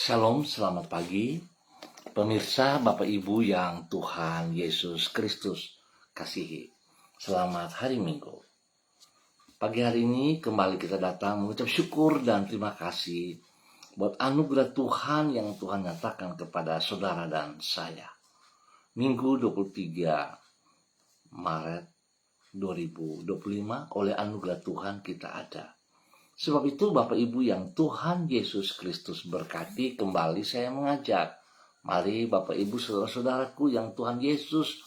Shalom, selamat pagi. Pemirsa, Bapak Ibu yang Tuhan Yesus Kristus kasihi. Selamat hari Minggu. Pagi hari ini kembali kita datang mengucap syukur dan terima kasih buat anugerah Tuhan yang Tuhan nyatakan kepada saudara dan saya. Minggu 23 Maret 2025 oleh anugerah Tuhan kita ada. Sebab itu Bapak Ibu yang Tuhan Yesus Kristus berkati, kembali saya mengajak. Mari Bapak Ibu saudara-saudaraku yang Tuhan Yesus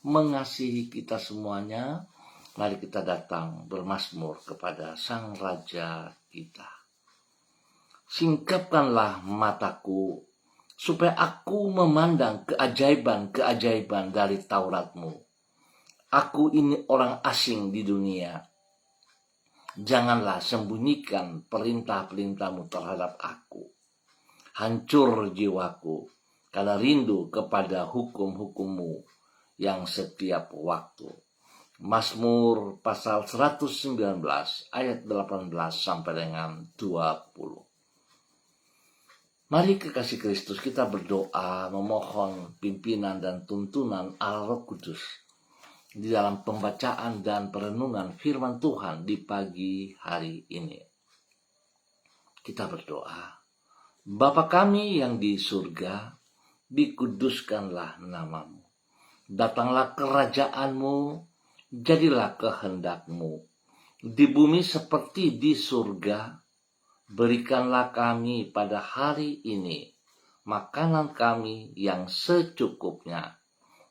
mengasihi kita semuanya. Mari kita datang bermazmur kepada Sang Raja kita. Singkapkanlah mataku supaya aku memandang keajaiban-keajaiban dari Taurat-Mu. Aku ini orang asing di dunia. Janganlah sembunyikan perintah-perintah-Mu terhadap aku. Hancur jiwaku karena rindu kepada hukum-hukum-Mu yang setiap waktu. Mazmur pasal 119 ayat 18 sampai dengan 20. Mari kekasih Kristus kita berdoa memohon pimpinan dan tuntunan Allah Roh Kudus di dalam pembacaan dan perenungan firman Tuhan di pagi hari ini. Kita berdoa. Bapa kami yang di surga, dikuduskanlah nama-Mu. Datanglah kerajaan-Mu, jadilah kehendak-Mu. Di bumi seperti di surga, berikanlah kami pada hari ini makanan kami yang secukupnya.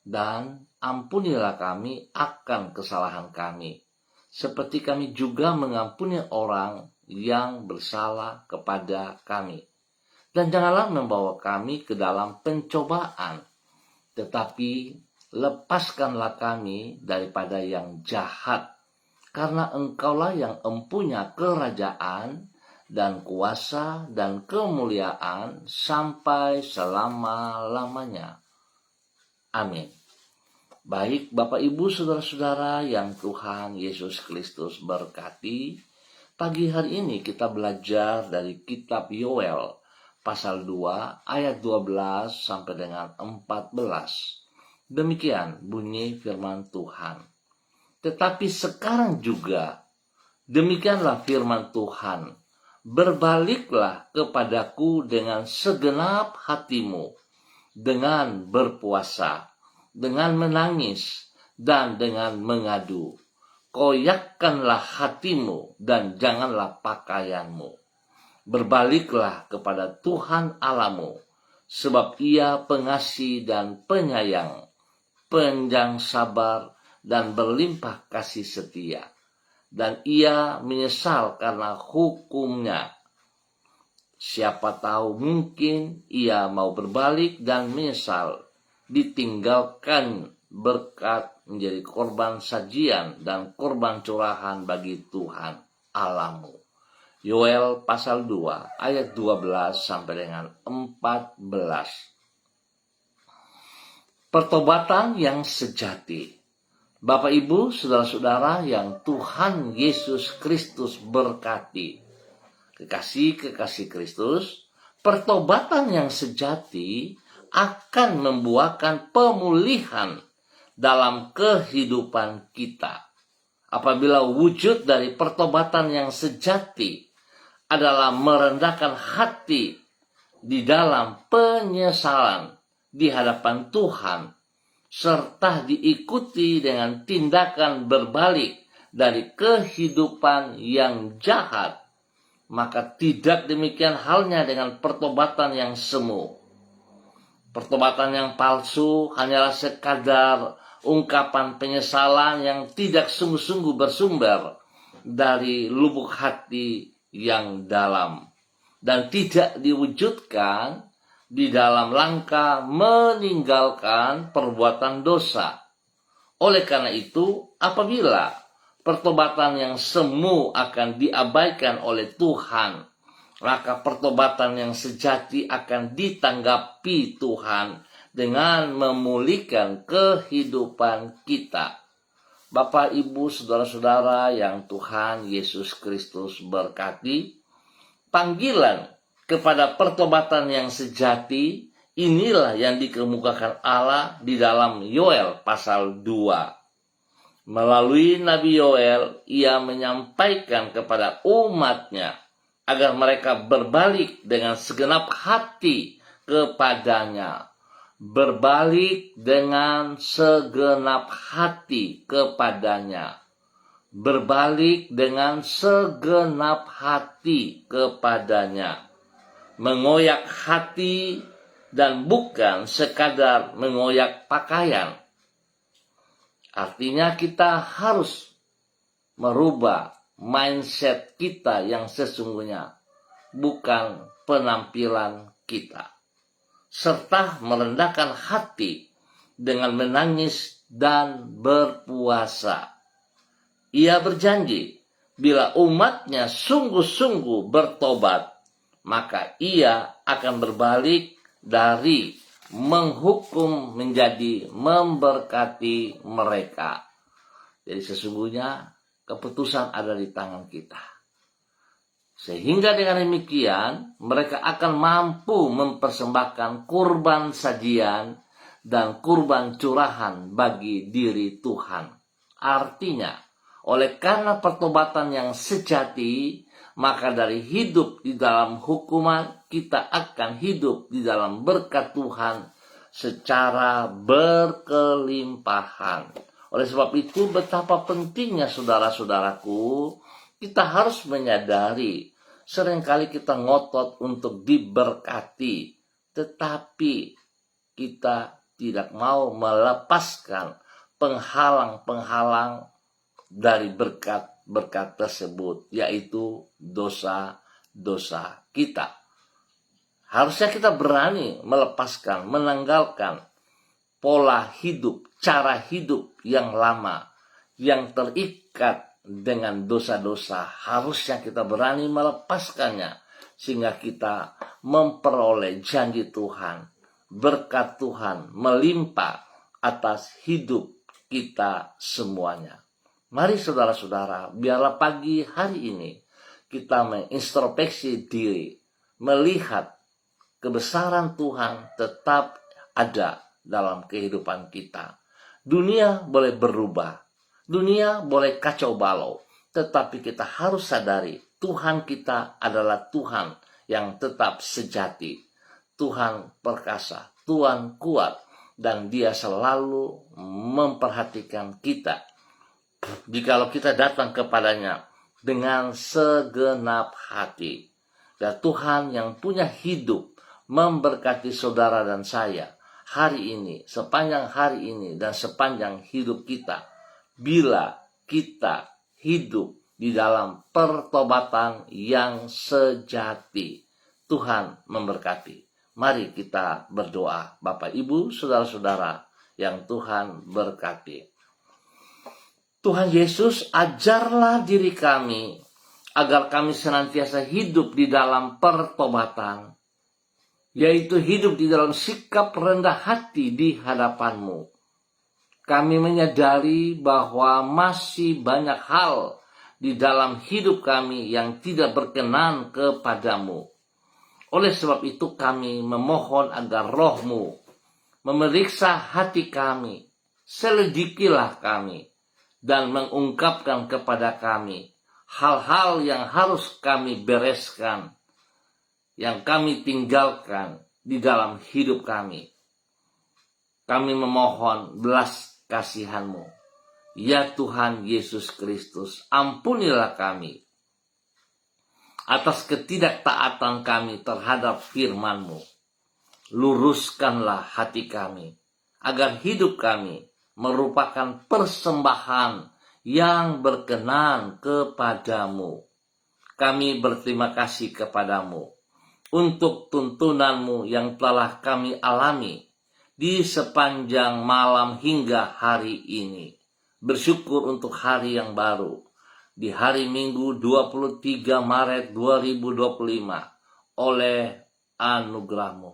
Dan ampunilah kami akan kesalahan kami, seperti kami juga mengampuni orang yang bersalah kepada kami. Dan janganlah membawa kami ke dalam pencobaan, tetapi lepaskanlah kami daripada yang jahat, karena Engkaulah yang empunya kerajaan dan kuasa dan kemuliaan sampai selama-lamanya. Amin. Baik Bapak Ibu saudara-saudara yang Tuhan Yesus Kristus berkati, pagi hari ini kita belajar dari kitab Yoel pasal 2 ayat 12 sampai dengan 14. Demikian bunyi firman Tuhan. Tetapi sekarang juga demikianlah firman Tuhan, berbaliklah kepadaku dengan segenap hatimu, dengan berpuasa, dengan menangis, dan dengan mengadu. Koyakkanlah hatimu dan janganlah pakaianmu. Berbaliklah kepada Tuhan Allahmu, sebab Ia pengasih dan penyayang, panjang sabar dan berlimpah kasih setia. Dan Ia menyesal karena hukumnya. Siapa tahu mungkin ia mau berbalik dan menyesal, ditinggalkan berkat menjadi korban sajian dan korban curahan bagi Tuhan Allahmu. Yoel pasal 2 ayat 12 sampai dengan 14. Pertobatan yang sejati. Bapak Ibu saudara-saudara yang Tuhan Yesus Kristus berkati. Kekasih-kekasih Kristus, pertobatan yang sejati akan membuahkan pemulihan dalam kehidupan kita. Apabila wujud dari pertobatan yang sejati adalah merendahkan hati di dalam penyesalan di hadapan Tuhan, serta diikuti dengan tindakan berbalik dari kehidupan yang jahat, maka tidak demikian halnya dengan pertobatan yang semu. Pertobatan yang palsu hanyalah sekadar ungkapan penyesalan yang tidak sungguh-sungguh bersumber dari lubuk hati yang dalam dan tidak diwujudkan di dalam langkah meninggalkan perbuatan dosa. Oleh karena itu, apabila pertobatan yang semu akan diabaikan oleh Tuhan, maka pertobatan yang sejati akan ditanggapi Tuhan dengan memulihkan kehidupan kita. Bapak, Ibu, saudara-saudara yang Tuhan Yesus Kristus berkati, panggilan kepada pertobatan yang sejati, inilah yang dikemukakan Allah di dalam Yoel pasal 2. Melalui Nabi Yoel, ia menyampaikan kepada umatnya agar mereka berbalik dengan segenap hati kepadanya. Berbalik dengan segenap hati kepadanya. Berbalik dengan segenap hati kepadanya. Mengoyak hati dan bukan sekadar mengoyak pakaian. Artinya kita harus merubah mindset kita yang sesungguhnya, bukan penampilan kita. Serta merendahkan hati dengan menangis dan berpuasa. Ia berjanji, bila umatnya sungguh-sungguh bertobat, maka ia akan berbalik dari menghukum menjadi memberkati mereka. Jadi sesungguhnya keputusan ada di tangan kita. Sehingga dengan demikian mereka akan mampu mempersembahkan kurban sajian dan kurban curahan bagi diri Tuhan. Artinya, oleh karena pertobatan yang sejati, maka dari hidup di dalam hukuman, kita akan hidup di dalam berkat Tuhan secara berkelimpahan. Oleh sebab itu, betapa pentingnya saudara-saudaraku, kita harus menyadari, seringkali kita ngotot untuk diberkati, tetapi kita tidak mau melepaskan penghalang-penghalang dari berkat-berkat tersebut, yaitu dosa-dosa kita. Harusnya kita berani melepaskan, menanggalkan pola hidup, cara hidup yang lama, yang terikat dengan dosa-dosa. Harusnya kita berani melepaskannya, sehingga kita memperoleh janji Tuhan, berkat Tuhan melimpah atas hidup kita semuanya. Mari saudara-saudara, biarlah pagi hari ini kita mengintrospeksi diri, melihat kebesaran Tuhan tetap ada dalam kehidupan kita. Dunia boleh berubah, dunia boleh kacau balau, tetapi kita harus sadari Tuhan kita adalah Tuhan yang tetap sejati. Tuhan perkasa, Tuhan kuat, dan Dia selalu memperhatikan kita. Jikalau kita datang kepadanya dengan segenap hati. Dan Tuhan yang punya hidup memberkati saudara dan saya hari ini, sepanjang hari ini, dan sepanjang hidup kita. Bila kita hidup di dalam pertobatan yang sejati, Tuhan memberkati. Mari kita berdoa. Bapak, Ibu, saudara-saudara yang Tuhan berkati. Tuhan Yesus, ajarlah diri kami agar kami senantiasa hidup di dalam pertobatan, yaitu hidup di dalam sikap rendah hati di hadapan-Mu. Kami menyadari bahwa masih banyak hal di dalam hidup kami yang tidak berkenan kepadamu. Oleh sebab itu kami memohon agar Roh-Mu memeriksa hati kami, selidikilah kami, dan mengungkapkan kepada kami hal-hal yang harus kami bereskan, yang kami tinggalkan di dalam hidup kami. Kami memohon belas kasihan-Mu. Ya Tuhan Yesus Kristus, ampunilah kami atas ketidaktaatan kami terhadap firman-Mu. Luruskanlah hati kami, agar hidup kami merupakan persembahan yang berkenan kepadamu. Kami berterima kasih kepadamu untuk tuntunan-Mu yang telah kami alami di sepanjang malam hingga hari ini. Bersyukur untuk hari yang baru, di hari Minggu 23 Maret 2025, oleh anugerah-Mu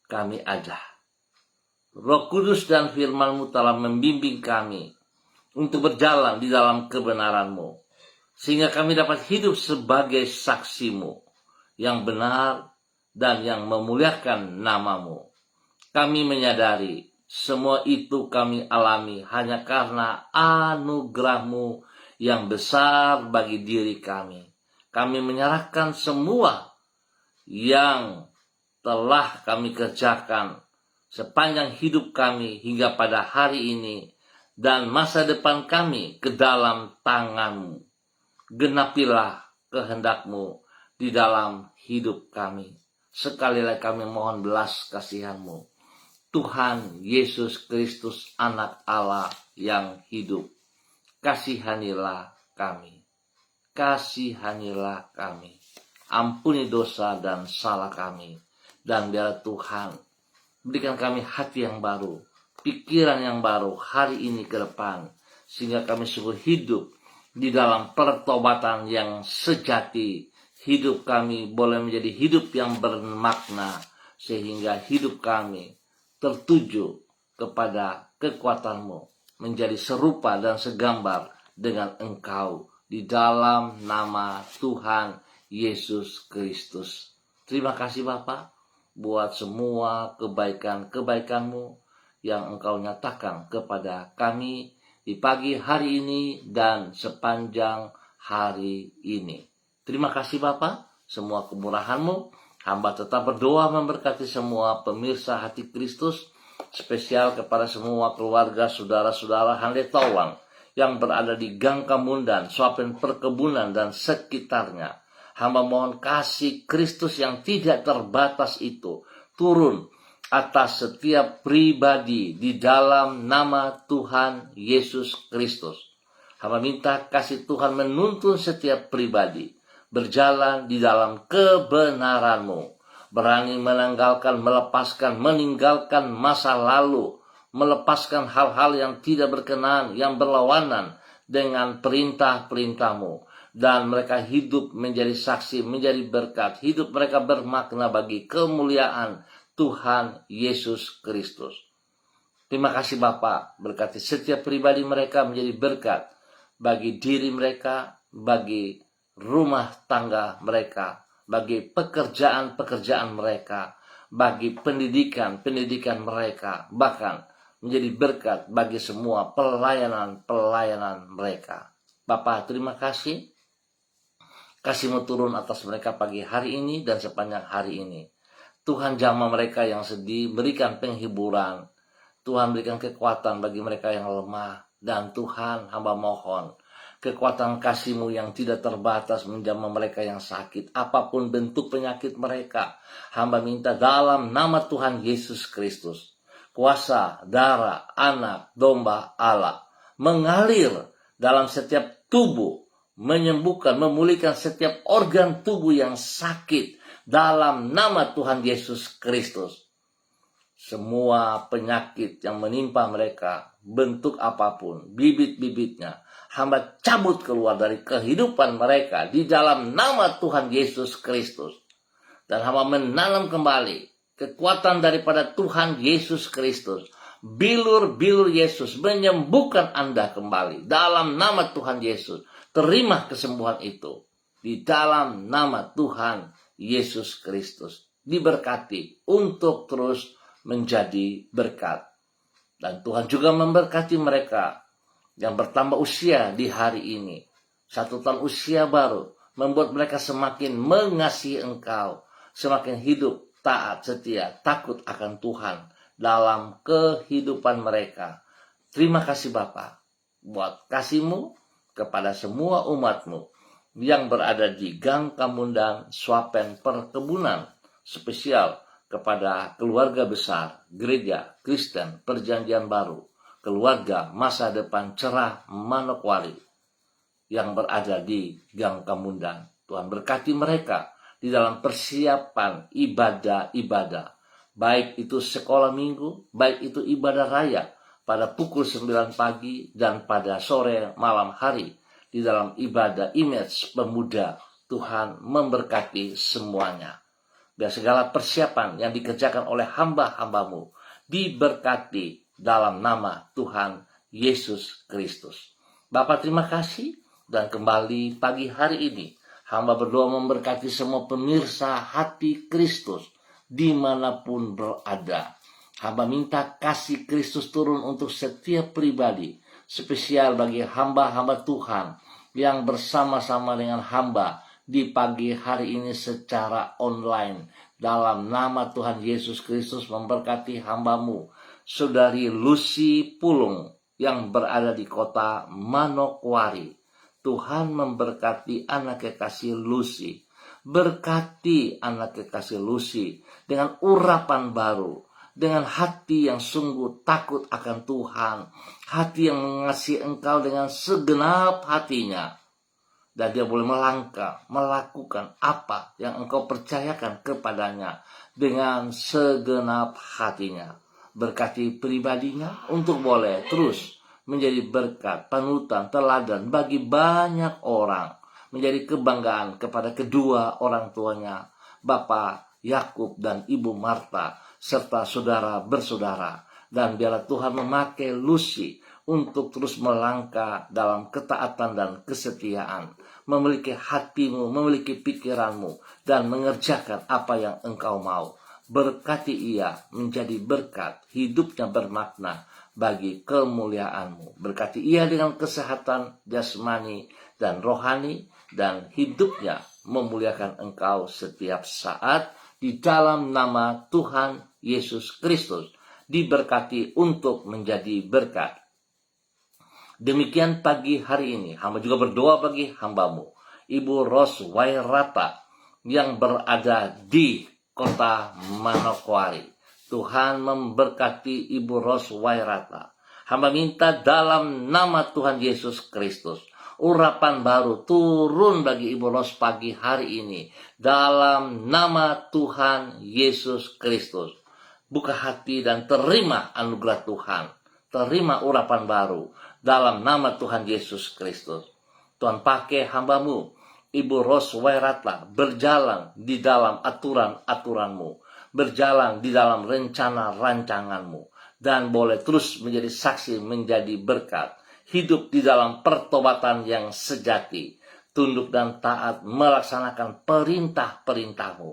kami ada. Roh Kudus dan firman-Mu telah membimbing kami untuk berjalan di dalam kebenaran-Mu, sehingga kami dapat hidup sebagai saksi-Mu yang benar dan yang memuliakan nama-Mu. Kami menyadari semua itu kami alami hanya karena anugerah-Mu yang besar bagi diri kami. Kami menyerahkan semua yang telah kami kerjakan sepanjang hidup kami hingga pada hari ini dan masa depan kami ke dalam tangan-Mu. Genapilah kehendak-Mu di dalam hidup kami. Sekali lagi kami mohon belas kasihan-Mu. Tuhan Yesus Kristus, Anak Allah yang hidup, kasihanilah kami. Kasihanilah kami. Ampuni dosa dan salah kami. Dan biar Tuhan berikan kami hati yang baru, pikiran yang baru hari ini ke depan, sehingga kami sungguh hidup di dalam pertobatan yang sejati. Hidup kami boleh menjadi hidup yang bermakna, sehingga hidup kami tertuju kepada kekuatan-Mu, menjadi serupa dan segambar dengan Engkau di dalam nama Tuhan Yesus Kristus. Terima kasih Bapa buat semua kebaikan-kebaikan-Mu yang Engkau nyatakan kepada kami di pagi hari ini dan sepanjang hari ini. Terima kasih Bapa, semua kemurahan-Mu. Hamba tetap berdoa memberkati semua pemirsa Hati Kristus, spesial kepada semua keluarga, saudara-saudara Handetawang yang berada di Gang Kamundan, Swapen Perkebunan dan sekitarnya. Hamba mohon kasih Kristus yang tidak terbatas itu turun atas setiap pribadi di dalam nama Tuhan Yesus Kristus. Hamba minta kasih Tuhan menuntun setiap pribadi berjalan di dalam kebenaran-Mu, berani menanggalkan, melepaskan, meninggalkan masa lalu, melepaskan hal-hal yang tidak berkenan, yang berlawanan dengan perintah-perintah-Mu, dan mereka hidup menjadi saksi, menjadi berkat, hidup mereka bermakna bagi kemuliaan Tuhan Yesus Kristus. Terima kasih Bapa, berkati setiap pribadi mereka menjadi berkat bagi diri mereka, bagi rumah tangga mereka, bagi pekerjaan-pekerjaan mereka, bagi pendidikan-pendidikan mereka, bahkan menjadi berkat bagi semua pelayanan-pelayanan mereka. Bapa, terima kasih. Kasih-Mu turun atas mereka pagi hari ini dan sepanjang hari ini. Tuhan jamah mereka yang sedih, berikan penghiburan. Tuhan berikan kekuatan bagi mereka yang lemah. Dan Tuhan, hamba mohon kekuatan kasih-Mu yang tidak terbatas menjamah mereka yang sakit, apapun bentuk penyakit mereka. Hamba minta dalam nama Tuhan Yesus Kristus, kuasa darah anak domba Allah mengalir dalam setiap tubuh, menyembuhkan, memulihkan setiap organ tubuh yang sakit dalam nama Tuhan Yesus Kristus. Semua penyakit yang menimpa mereka, bentuk apapun, bibit-bibitnya, hamba cabut keluar dari kehidupan mereka di dalam nama Tuhan Yesus Kristus. Dan hamba menanam kembali kekuatan daripada Tuhan Yesus Kristus. Bilur-bilur Yesus menyembuhkan Anda kembali dalam nama Tuhan Yesus. Terima kesembuhan itu di dalam nama Tuhan Yesus Kristus. Diberkati untuk terus menjadi berkat. Dan Tuhan juga memberkati mereka yang bertambah usia di hari ini. 1 tahun usia baru membuat mereka semakin mengasihi Engkau, semakin hidup taat, setia, takut akan Tuhan dalam kehidupan mereka. Terima kasih Bapa buat kasih-Mu kepada semua umat-Mu yang berada di Gang Kamundan, Swapen Perkebunan, spesial kepada keluarga besar Gereja Kristen Perjanjian Baru, keluarga masa depan cerah Manokwari yang berada di Gang Kamundan. Tuhan berkati mereka di dalam persiapan ibadah-ibadah, baik itu sekolah minggu, baik itu ibadah raya pada pukul 9 pagi dan pada sore malam hari di dalam ibadah image pemuda. Tuhan memberkati semuanya. Biar segala persiapan yang dikerjakan oleh hamba-hamba-Mu diberkati dalam nama Tuhan Yesus Kristus. Bapa terima kasih, dan kembali pagi hari ini Hamba berdoa memberkati semua pemirsa hati Kristus dimanapun berada. Hamba minta kasih Kristus turun untuk setiap pribadi, spesial bagi hamba-hamba Tuhan yang bersama-sama dengan hamba di pagi hari ini secara online. Dalam nama Tuhan Yesus Kristus memberkati hambamu, Saudari Lucy Pulung yang berada di kota Manokwari. Tuhan memberkati anak kekasih Lucy. Berkati anak kekasih Lucy dengan urapan baru, dengan hati yang sungguh takut akan Tuhan, hati yang mengasihi Engkau dengan segenap hatinya. Dan dia boleh melangkah, melakukan apa yang Engkau percayakan kepadanya dengan segenap hatinya. Berkati pribadinya untuk boleh terus menjadi berkat, panutan, teladan bagi banyak orang. Menjadi kebanggaan kepada kedua orang tuanya, Bapak Yakub dan Ibu Marta, serta saudara bersaudara. Dan biarlah Tuhan memakai Lucy untuk terus melangkah dalam ketaatan dan kesetiaan, memiliki hatimu, memiliki pikiranmu, dan mengerjakan apa yang Engkau mau. Berkati ia menjadi berkat, hidupnya bermakna bagi kemuliaan-Mu. Berkati ia dengan kesehatan jasmani dan rohani, dan hidupnya memuliakan Engkau setiap saat di dalam nama Tuhan Yesus Kristus. Diberkati untuk menjadi berkat. Demikian pagi hari ini, hamba juga berdoa bagi hambamu, Ibu Ros Wairata, yang berada di kota Manokwari. Tuhan memberkati Ibu Ros Wairata. Hamba minta dalam nama Tuhan Yesus Kristus, urapan baru turun bagi Ibu Ros pagi hari ini. Dalam nama Tuhan Yesus Kristus. Buka hati dan terima anugerah Tuhan. Terima urapan baru dalam nama Tuhan Yesus Kristus. Tuhan pakai hambamu, Ibu Ros Wairata, berjalan di dalam aturan-aturan-Mu, berjalan di dalam rencana-rancangan-Mu, dan boleh terus menjadi saksi, menjadi berkat, hidup di dalam pertobatan yang sejati, tunduk dan taat melaksanakan perintah-perintah-Mu.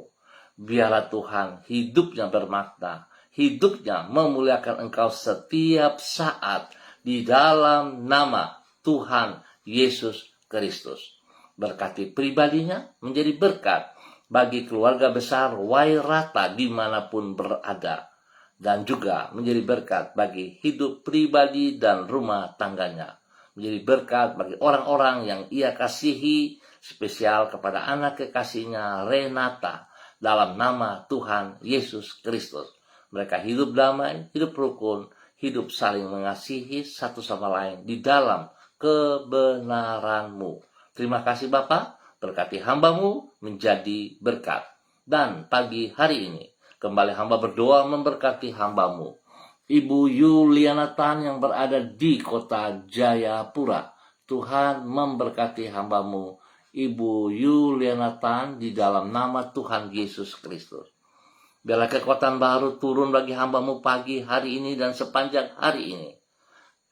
Biarlah Tuhan hidupnya bermakna, hidupnya memuliakan Engkau setiap saat di dalam nama Tuhan Yesus Kristus. Berkati pribadinya menjadi berkat bagi keluarga besar Wairata dimanapun berada, dan juga menjadi berkat bagi hidup pribadi dan rumah tangganya. Menjadi berkat bagi orang-orang yang ia kasihi, spesial kepada anak kekasihnya Renata, dalam nama Tuhan Yesus Kristus. Mereka hidup damai, hidup rukun, hidup saling mengasihi satu sama lain di dalam kebenaran-Mu. Terima kasih Bapa, berkati hamba-Mu menjadi berkat. Dan pagi hari ini, kembali hamba berdoa memberkati hamba-Mu, Ibu Yuliana Tan yang berada di kota Jayapura. Tuhan memberkati hamba-Mu, Ibu Yuliana Tan, di dalam nama Tuhan Yesus Kristus. Biarlah kekuatan baru turun bagi hamba-Mu pagi hari ini dan sepanjang hari ini.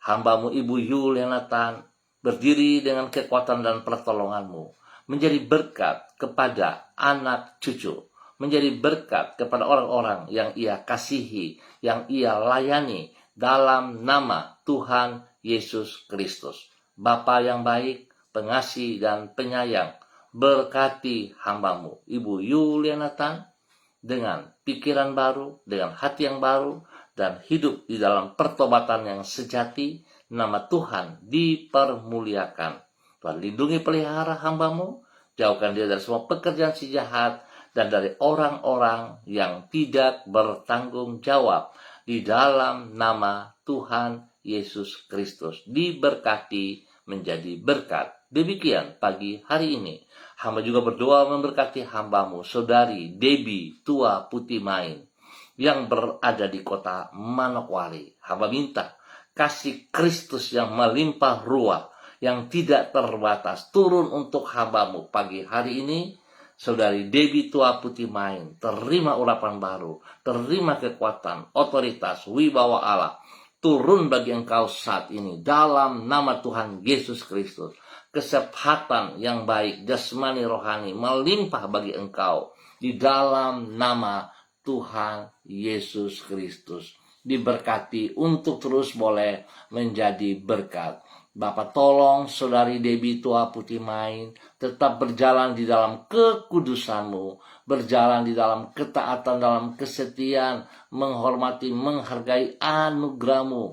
Hamba-Mu Ibu Yuliana Tan berdiri dengan kekuatan dan pertolongan-Mu, menjadi berkat kepada anak cucu, menjadi berkat kepada orang-orang yang ia kasihi, yang ia layani, dalam nama Tuhan Yesus Kristus. Bapa yang baik, pengasih dan penyayang, berkati hamba-Mu Ibu Yuliana Tan dengan pikiran baru, dengan hati yang baru, dan hidup di dalam pertobatan yang sejati. Nama Tuhan dipermuliakan. Tuhan lindungi pelihara hamba-Mu, jauhkan dia dari semua pekerjaan si jahat dan dari orang-orang yang tidak bertanggung jawab, di dalam nama Tuhan Yesus Kristus. Diberkati menjadi berkat. Demikian pagi hari ini, hamba juga berdoa memberkati hamba-Mu, Saudari Debbie Tua Putih Main, yang berada di kota Manokwari. Hamba minta kasih Kristus yang melimpah ruah, yang tidak terbatas, turun untuk hamba-Mu pagi hari ini. Saudari Debbie Tua Putih Main, terima urapan baru, terima kekuatan, otoritas, wibawa Allah, turun bagi engkau saat ini dalam nama Tuhan Yesus Kristus. kesehatan yang baik, jasmani rohani, melimpah bagi engkau di dalam nama Tuhan Yesus Kristus. Diberkati untuk terus boleh menjadi berkat. Bapak tolong saudari Debbie Tua Putih Main tetap berjalan di dalam kekudusan-Mu, berjalan di dalam ketaatan, dalam kesetiaan, menghormati, menghargai anugerah-Mu,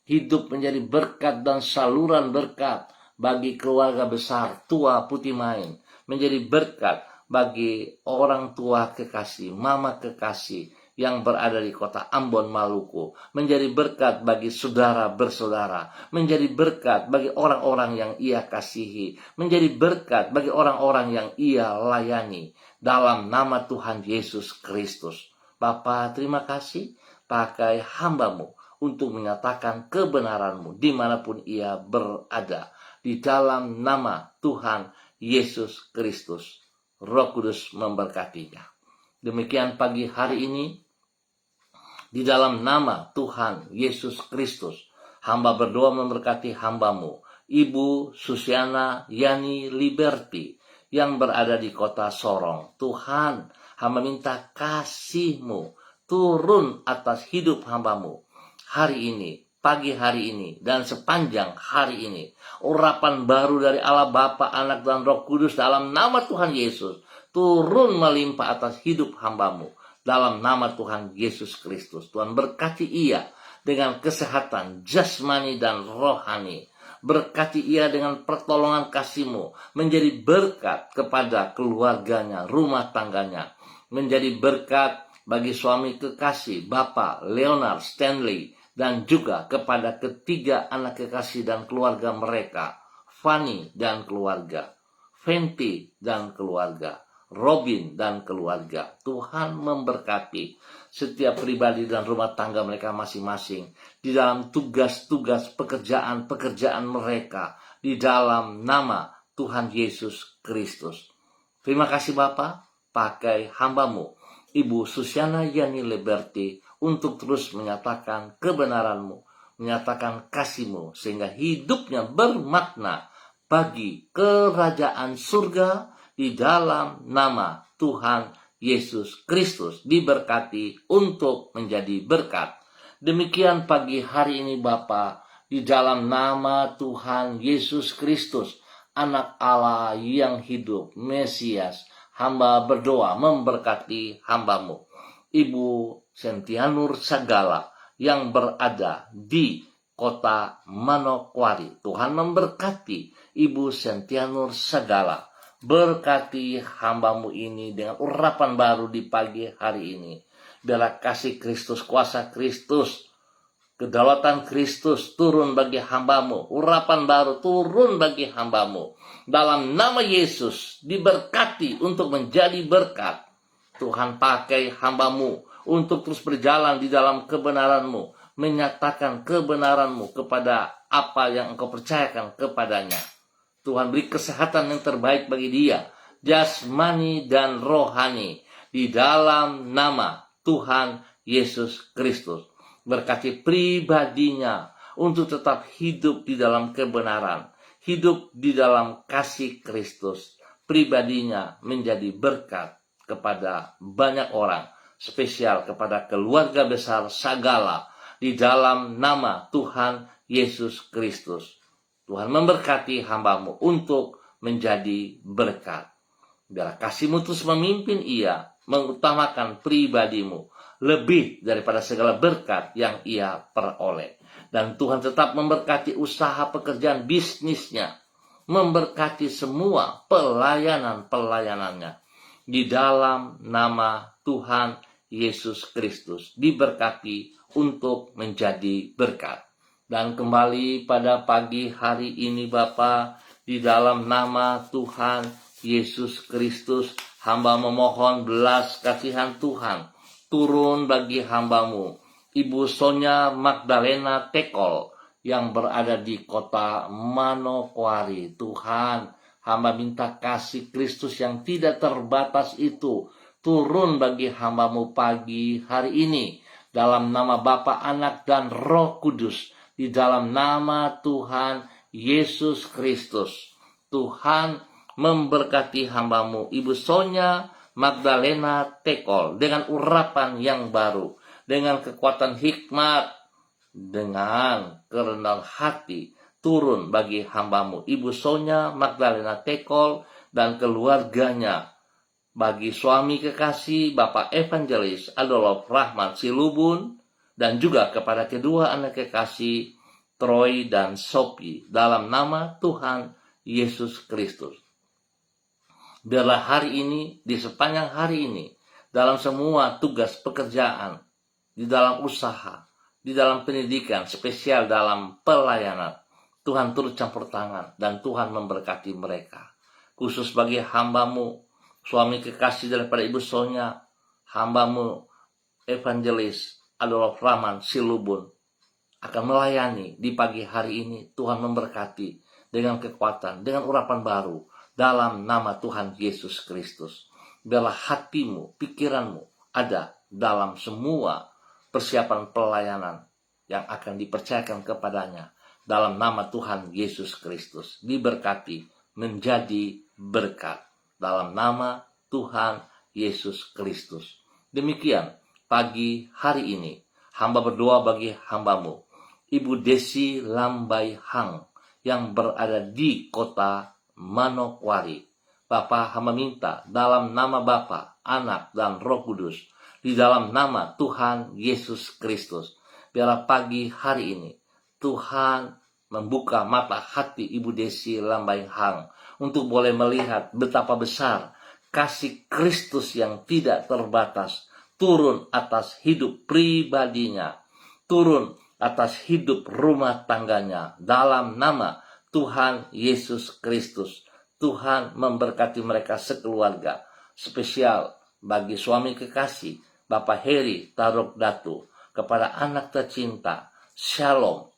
hidup menjadi berkat dan saluran berkat bagi keluarga besar Tua Putih Main, menjadi berkat bagi orang tua kekasih, mama kekasih yang berada di kota Ambon, Maluku, menjadi berkat bagi saudara bersaudara, menjadi berkat bagi orang-orang yang ia kasihi, menjadi berkat bagi orang-orang yang ia layani, dalam nama Tuhan Yesus Kristus. Bapa, terima kasih, pakai hamba-Mu untuk menyatakan kebenaran-Mu dimanapun ia berada, di dalam nama Tuhan Yesus Kristus. Roh Kudus memberkatinya. Demikian pagi hari ini, di dalam nama Tuhan Yesus Kristus, hamba berdoa memberkati hamba-Mu, Ibu Susiana Yani Liberty, yang berada di kota Sorong. Tuhan, hamba minta kasih-Mu turun atas hidup hamba-Mu hari ini, pagi hari ini, dan sepanjang hari ini. Urapan baru dari Allah Bapa, Anak, dan Roh Kudus dalam nama Tuhan Yesus turun melimpah atas hidup hamba-Mu dalam nama Tuhan Yesus Kristus. Tuhan berkati ia dengan kesehatan jasmani dan rohani. Berkati ia dengan pertolongan kasih-Mu, menjadi berkat kepada keluarganya, rumah tangganya, menjadi berkat bagi suami kekasih Bapak Leonard Stanley, dan juga kepada ketiga anak kekasih dan keluarga mereka, Fanny dan keluarga, Fenty dan keluarga, Robin dan keluarga. Tuhan memberkati setiap pribadi dan rumah tangga mereka masing-masing di dalam tugas-tugas pekerjaan-pekerjaan mereka, di dalam nama Tuhan Yesus Kristus. Terima kasih Bapa, pakai hamba-Mu Ibu Susiana Yani Liberty untuk terus menyatakan kebenaran-Mu, menyatakan kasih-Mu, sehingga hidupnya bermakna bagi kerajaan surga, di dalam nama Tuhan Yesus Kristus. Diberkati untuk menjadi berkat. Demikian pagi hari ini Bapa, di dalam nama Tuhan Yesus Kristus, Anak Allah yang hidup, Mesias, hamba berdoa memberkati hamba-Mu, Ibu Sentianur Sagala, yang berada di kota Manokwari. Tuhan memberkati Ibu Sentianur Sagala. Berkati hamba-Mu ini dengan urapan baru di pagi hari ini. Biarlah kasih Kristus, kuasa Kristus, kedaulatan Kristus turun bagi hamba-Mu. Urapan baru turun bagi hamba-Mu. Dalam nama Yesus diberkati untuk menjadi berkat. Tuhan pakai hamba-Mu untuk terus berjalan di dalam kebenaran-Mu, menyatakan kebenaran-Mu kepada apa yang Engkau percayakan kepadanya. Tuhan beri kesehatan yang terbaik bagi dia, jasmani dan rohani, di dalam nama Tuhan Yesus Kristus. Berkati pribadinya untuk tetap hidup di dalam kebenaran, hidup di dalam kasih Kristus. Pribadinya menjadi berkat kepada banyak orang, spesial kepada keluarga besar Sagala, di dalam nama Tuhan Yesus Kristus. Tuhan memberkati hamba-Mu untuk menjadi berkat. Biarlah kasih-Mu terus memimpin ia, mengutamakan pribadi-Mu lebih daripada segala berkat yang ia peroleh. Dan Tuhan tetap memberkati usaha pekerjaan bisnisnya, memberkati semua pelayanan-pelayanannya. Di dalam nama Tuhan Yesus Kristus, diberkati untuk menjadi berkat. Dan kembali pada pagi hari ini Bapa, di dalam nama Tuhan Yesus Kristus, hamba memohon belas kasihan Tuhan turun bagi hamba-Mu, Ibu Sonia Magdalena Tekol, yang berada di kota Manokwari. Tuhan, hamba minta kasih Kristus yang tidak terbatas itu turun bagi hamba-Mu pagi hari ini, dalam nama Bapa, Anak, dan Roh Kudus, di dalam nama Tuhan Yesus Kristus. Tuhan memberkati hambamu Ibu Sonia Magdalena Tekol dengan urapan yang baru, dengan kekuatan hikmat, dengan kerendahan hati turun bagi hambamu Ibu Sonia Magdalena Tekol dan keluarganya, bagi suami kekasih Bapak Evangelis Adolf Rahmat Silubun, dan juga kepada kedua anak kekasih Troy dan Sophie, dalam nama Tuhan Yesus Kristus. Biarlah hari ini, di sepanjang hari ini, dalam semua tugas pekerjaan, di dalam usaha, di dalam pendidikan, spesial dalam pelayanan, Tuhan turut campur tangan dan Tuhan memberkati mereka. Khusus bagi hambamu, suami kekasih daripada Ibu Sonia, hambamu Evangelis Adolf Rahman Silubun, akan melayani di pagi hari ini. Tuhan memberkati dengan kekuatan, dengan urapan baru, dalam nama Tuhan Yesus Kristus. Biarlah hatimu, pikiranmu ada dalam semua persiapan pelayanan yang akan dipercayakan kepadanya. Dalam nama Tuhan Yesus Kristus, diberkati menjadi berkat. Dalam nama Tuhan Yesus Kristus. Demikian pagi hari ini, hamba berdoa bagi hambamu, Ibu Desi Lambai Hang, yang berada di kota Manokwari. Bapa, hamba minta dalam nama Bapa, Anak, dan Roh Kudus, di dalam nama Tuhan Yesus Kristus, biarlah pagi hari ini Tuhan membuka mata hati Ibu Desi Lambai Hang untuk boleh melihat betapa besar kasih Kristus yang tidak terbatas turun atas hidup pribadinya, turun atas hidup rumah tangganya, dalam nama Tuhan Yesus Kristus. Tuhan memberkati mereka sekeluarga. Spesial bagi suami kekasih Bapak Heri Tarok Datu, kepada anak tercinta Shalom,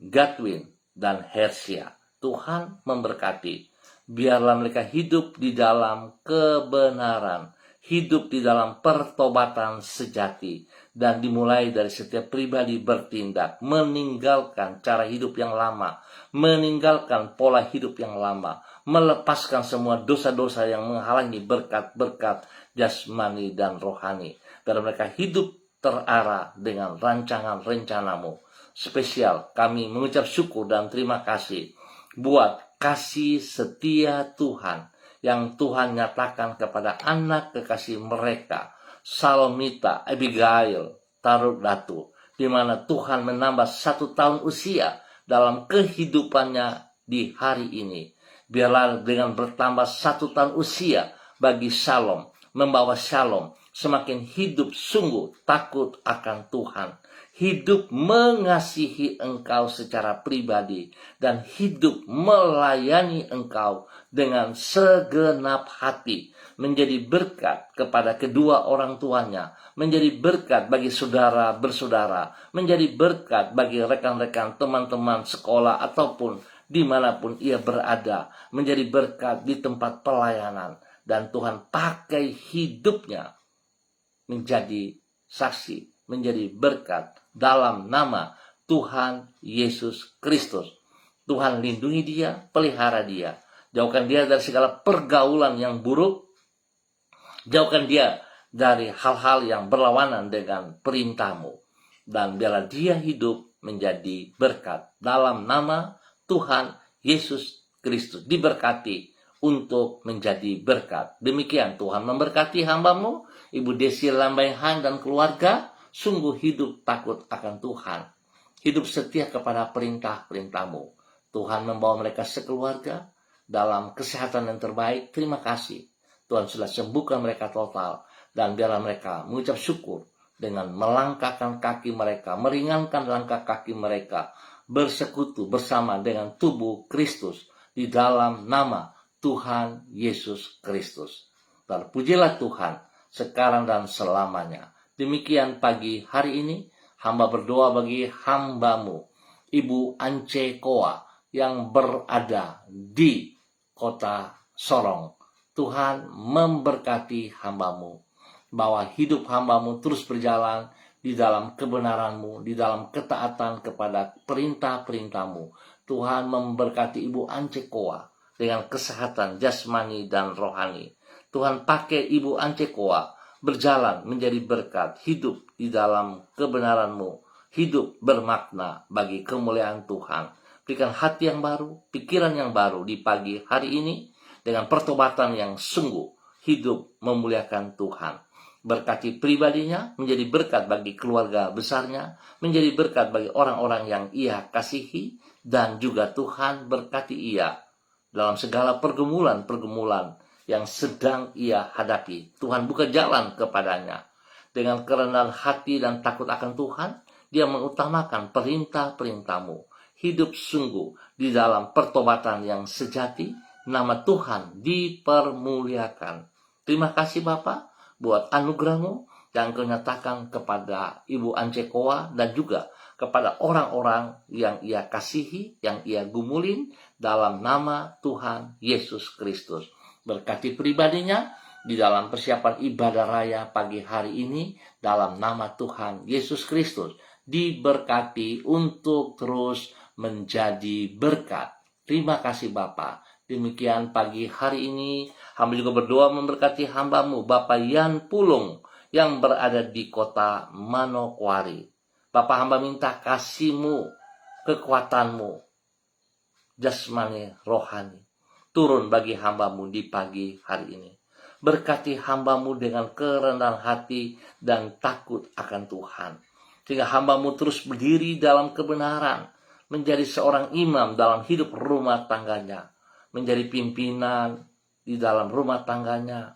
Godwin, dan Hersia. Tuhan memberkati. Biarlah mereka hidup di dalam kebenaran, hidup di dalam pertobatan sejati, dan dimulai dari setiap pribadi bertindak, meninggalkan cara hidup yang lama, meninggalkan pola hidup yang lama, melepaskan semua dosa-dosa yang menghalangi berkat-berkat jasmani dan rohani. Biar mereka hidup terarah dengan rancangan rencanamu. Spesial kami mengucap syukur dan terima kasih buat kasih setia Tuhan yang Tuhan nyatakan kepada anak kekasih mereka, Salomita Abigail Taruk Datu, di mana Tuhan menambah 1 tahun usia dalam kehidupannya di hari ini. Biarlah dengan bertambah 1 tahun usia bagi Shalom, membawa Shalom semakin hidup sungguh takut akan Tuhan, hidup mengasihi Engkau secara pribadi, dan hidup melayani Engkau dengan segenap hati, menjadi berkat kepada kedua orang tuanya, menjadi berkat bagi saudara bersaudara, menjadi berkat bagi rekan-rekan teman-teman sekolah ataupun dimanapun ia berada, menjadi berkat di tempat pelayanan, dan Tuhan pakai hidupnya menjadi saksi, menjadi berkat dalam nama Tuhan Yesus Kristus. Tuhan lindungi dia, pelihara dia, jauhkan dia dari segala pergaulan yang buruk, jauhkan dia dari hal-hal yang berlawanan dengan perintah-Mu, dan biarlah dia hidup menjadi berkat dalam nama Tuhan Yesus Kristus. Diberkati untuk menjadi berkat. Demikian Tuhan memberkati hamba-Mu, Ibu Desi Lambai Hang dan keluarga, sungguh hidup takut akan Tuhan, hidup setia kepada perintah-perintah-Mu. Tuhan membawa mereka sekeluarga dalam kesehatan yang terbaik. Terima kasih Tuhan sudah sembuhkan mereka total, dan biarlah mereka mengucap syukur dengan melangkahkan kaki mereka, meringankan langkah kaki mereka, bersekutu bersama dengan tubuh Kristus di dalam nama Tuhan Yesus Kristus. Terpujilah Tuhan sekarang dan selamanya. Demikian pagi hari ini, hamba berdoa bagi hamba-Mu, Ibu Ance Koa, yang berada di kota Sorong. Tuhan memberkati hamba-Mu, bahwa hidup hamba-Mu terus berjalan di dalam kebenaran-Mu, di dalam ketaatan kepada perintah-perintah-Mu. Tuhan memberkati Ibu Ance Koa dengan kesehatan jasmani dan rohani. Tuhan pakai Ibu Ancekoa berjalan menjadi berkat, hidup di dalam kebenaran-Mu, hidup bermakna bagi kemuliaan Tuhan. Berikan hati yang baru, pikiran yang baru di pagi hari ini dengan pertobatan yang sungguh, hidup memuliakan Tuhan. Berkati pribadinya, menjadi berkat bagi keluarga besarnya, menjadi berkat bagi orang-orang yang ia kasihi, dan juga Tuhan berkati ia dalam segala pergumulan-pergumulan yang sedang ia hadapi. Tuhan buka jalan kepadanya. Dengan kerendahan hati dan takut akan Tuhan, dia mengutamakan perintah-perintah-Mu. Hidup sungguh di dalam pertobatan yang sejati, nama Tuhan dipermuliakan. Terima kasih Bapa buat anugerah-Mu yang Kau nyatakan kepada Ibu Ancekoa dan juga kepada orang-orang yang ia kasihi, yang ia gumulin dalam nama Tuhan Yesus Kristus. Berkati pribadinya di dalam persiapan ibadah raya pagi hari ini dalam nama Tuhan Yesus Kristus. Diberkati untuk terus menjadi berkat. Terima kasih Bapa. Demikian pagi hari ini hamba juga berdoa memberkati hamba-Mu Bapak Yan Pulung yang berada di kota Manokwari. Bapak hamba minta kasih-Mu, kekuatan-Mu, jasmani, rohani, turun bagi hamba-Mu di pagi hari ini. Berkati hamba-Mu dengan kerendahan hati dan takut akan Tuhan. Sehingga hamba-Mu terus berdiri dalam kebenaran, menjadi seorang imam dalam hidup rumah tangganya, menjadi pimpinan di dalam rumah tangganya,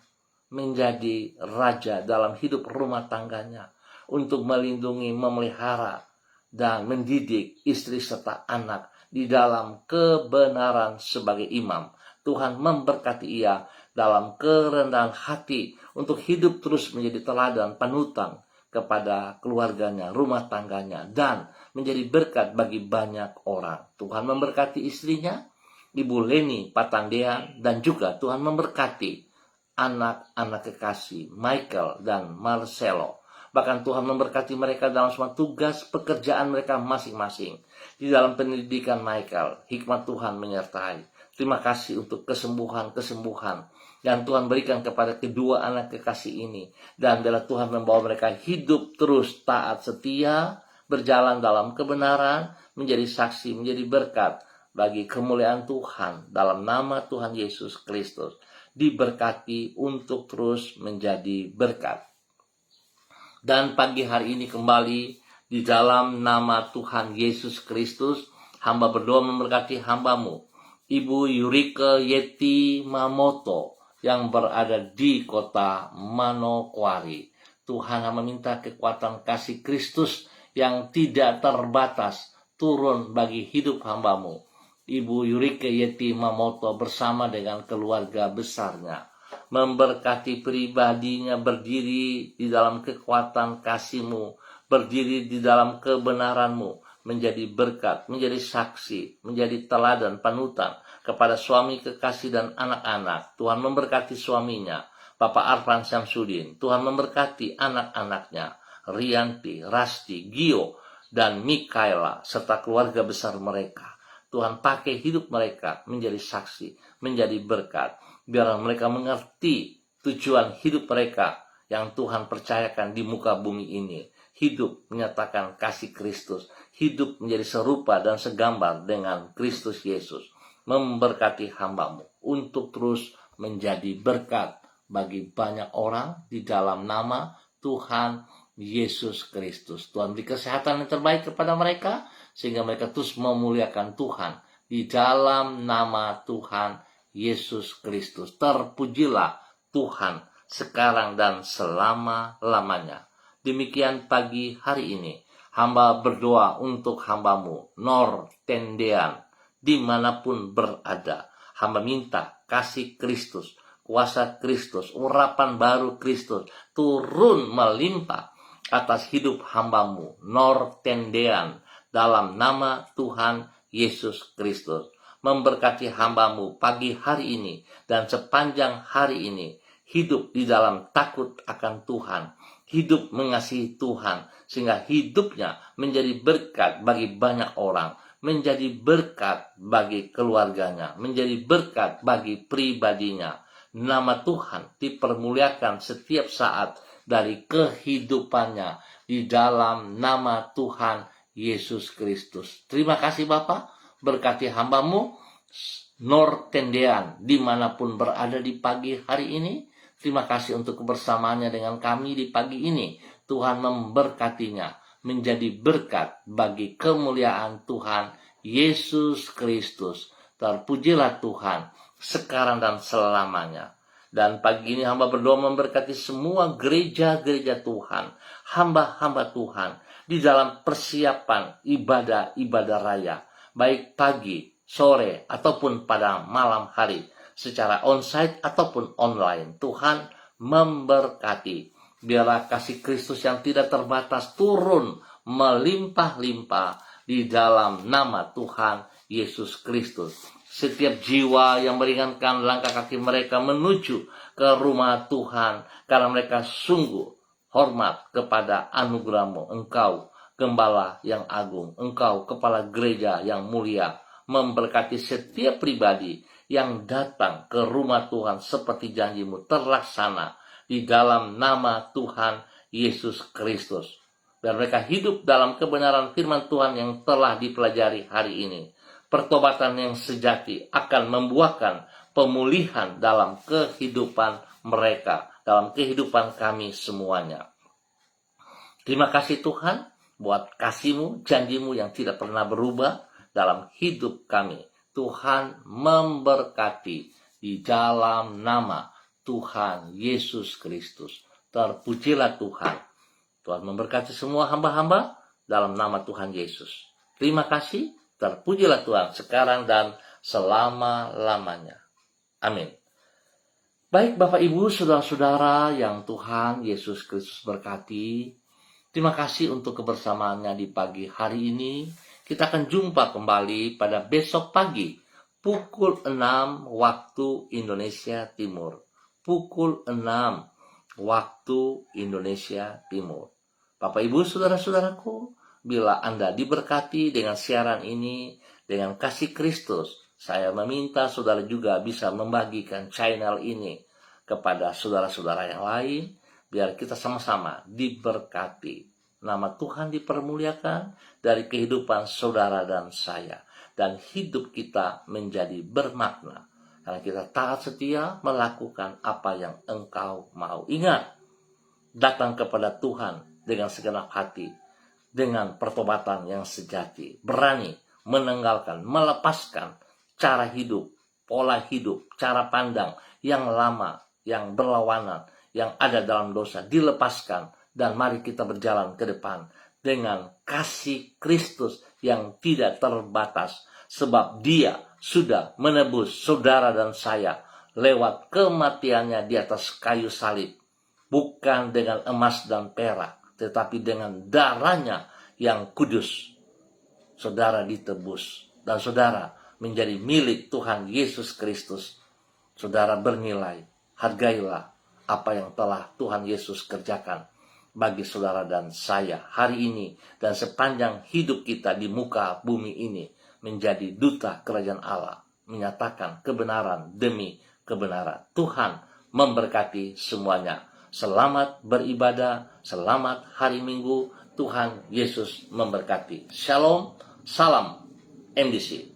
menjadi raja dalam hidup rumah tangganya, untuk melindungi, memelihara, dan mendidik istri serta anak di dalam kebenaran sebagai imam. Tuhan memberkati ia dalam kerendahan hati untuk hidup terus menjadi teladan panutan kepada keluarganya, rumah tangganya, dan menjadi berkat bagi banyak orang. Tuhan memberkati istrinya, Ibu Leni Patandean, dan juga Tuhan memberkati anak-anak kekasih Michael dan Marcelo. Bahkan Tuhan memberkati mereka dalam semua tugas pekerjaan mereka masing-masing. Di dalam pendidikan Michael, hikmat Tuhan menyertai. Terima kasih untuk kesembuhan-kesembuhan yang Tuhan berikan kepada kedua anak kekasih ini. Dan bila Tuhan membawa mereka hidup terus taat setia, berjalan dalam kebenaran, menjadi saksi, menjadi berkat bagi kemuliaan Tuhan dalam nama Tuhan Yesus Kristus. Diberkati untuk terus menjadi berkat. Dan pagi hari ini kembali di dalam nama Tuhan Yesus Kristus, hamba berdoa memberkati hamba-Mu Ibu Yurike Yeti Mamoto yang berada di kota Manokwari. Tuhan hamba minta kekuatan kasih Kristus yang tidak terbatas turun bagi hidup hamba-Mu Ibu Yurike Yeti Mamoto bersama dengan keluarga besarnya. Memberkati pribadinya, berdiri di dalam kekuatan kasih-Mu, berdiri di dalam kebenaran-Mu, menjadi berkat, menjadi saksi, menjadi teladan panutan kepada suami, kekasih, dan anak-anak. Tuhan memberkati suaminya, Bapak Arfan Syamsuddin. Tuhan memberkati anak-anaknya, Rianti, Rasti, Gio, dan Mikaela, serta keluarga besar mereka. Tuhan pakai hidup mereka menjadi saksi, menjadi berkat. Biar mereka mengerti tujuan hidup mereka yang Tuhan percayakan di muka bumi ini. Hidup menyatakan kasih Kristus. Hidup menjadi serupa dan segambar dengan Kristus Yesus. Memberkati hamba-Mu untuk terus menjadi berkat bagi banyak orang di dalam nama Tuhan Yesus Kristus. Tuhan beri kesehatan yang terbaik kepada mereka, sehingga mereka terus memuliakan Tuhan di dalam nama Tuhan Yesus Kristus. Terpujilah Tuhan sekarang dan selama-lamanya. Demikian pagi hari ini, hamba berdoa untuk hamba-Mu Nor Tendean, dimanapun berada. Hamba minta kasih Kristus, kuasa Kristus, urapan baru Kristus turun melimpah atas hidup hamba-Mu Nor Tendean dalam nama Tuhan Yesus Kristus. Memberkati hamba-Mu pagi hari ini dan sepanjang hari ini, hidup di dalam takut akan Tuhan, hidup mengasihi Tuhan, sehingga hidupnya menjadi berkat bagi banyak orang, menjadi berkat bagi keluarganya, menjadi berkat bagi pribadinya. Nama Tuhan dipermuliakan setiap saat dari kehidupannya di dalam nama Tuhan Yesus Kristus. Terima kasih Bapa, berkati hamba-Mu Nor Tendean dimanapun berada di pagi hari ini. Terima kasih untuk kebersamaannya dengan kami di pagi ini. Tuhan memberkatinya menjadi berkat bagi kemuliaan Tuhan Yesus Kristus. Terpujilah Tuhan sekarang dan selamanya. Dan pagi ini hamba berdoa memberkati semua gereja-gereja Tuhan, hamba-hamba Tuhan di dalam persiapan ibadah raya, baik pagi, sore, ataupun pada malam hari, secara onsite ataupun online. Tuhan memberkati. Biarlah kasih Kristus yang tidak terbatas turun melimpah-limpah di dalam nama Tuhan Yesus Kristus. Setiap jiwa yang meringankan langkah kaki mereka menuju ke rumah Tuhan, karena mereka sungguh hormat kepada anugerah-Mu. Engkau Gembala yang agung, Engkau Kepala Gereja yang mulia. Memberkati setiap pribadi yang datang ke rumah Tuhan seperti janji-Mu terlaksana di dalam nama Tuhan Yesus Kristus. Biar mereka hidup dalam kebenaran firman Tuhan yang telah dipelajari hari ini. Pertobatan yang sejati akan membuahkan pemulihan dalam kehidupan mereka, dalam kehidupan kami semuanya. Terima kasih Tuhan buat kasih-Mu, janji-Mu yang tidak pernah berubah dalam hidup kami. Tuhan memberkati di dalam nama Tuhan Yesus Kristus. Terpujilah Tuhan. Tuhan memberkati semua hamba-hamba dalam nama Tuhan Yesus. Terima kasih. Terpujilah Tuhan sekarang dan selama-lamanya. Amin. Baik Bapak Ibu, saudara-saudara yang Tuhan Yesus Kristus berkati. Terima kasih untuk kebersamaannya di pagi hari ini. Kita akan jumpa kembali pada besok pagi, pukul 6 waktu Indonesia Timur. Pukul 6 waktu Indonesia Timur. Bapak Ibu saudara-saudaraku, bila Anda diberkati dengan siaran ini, dengan kasih Kristus, saya meminta saudara juga bisa membagikan channel ini kepada saudara-saudara yang lain, biar kita sama-sama diberkati. Nama Tuhan dipermuliakan dari kehidupan saudara dan saya. Dan hidup kita menjadi bermakna. Karena kita taat setia melakukan apa yang Engkau mau. Ingat, datang kepada Tuhan dengan segenap hati. Dengan pertobatan yang sejati. Berani meninggalkan, melepaskan cara hidup, pola hidup, cara pandang yang lama, yang berlawanan, yang ada dalam dosa. Dilepaskan. Dan mari kita berjalan ke depan dengan kasih Kristus yang tidak terbatas. Sebab Dia sudah menebus saudara dan saya lewat kematiannya di atas kayu salib. Bukan dengan emas dan perak, tetapi dengan darahnya yang kudus. Saudara ditebus dan saudara menjadi milik Tuhan Yesus Kristus. Saudara bernilai, hargailah apa yang telah Tuhan Yesus kerjakan bagi saudara dan saya hari ini dan sepanjang hidup kita di muka bumi ini, menjadi duta kerajaan Allah, menyatakan kebenaran demi kebenaran. Tuhan memberkati semuanya. Selamat beribadah, selamat hari Minggu. Tuhan Yesus memberkati. Shalom, salam MDC.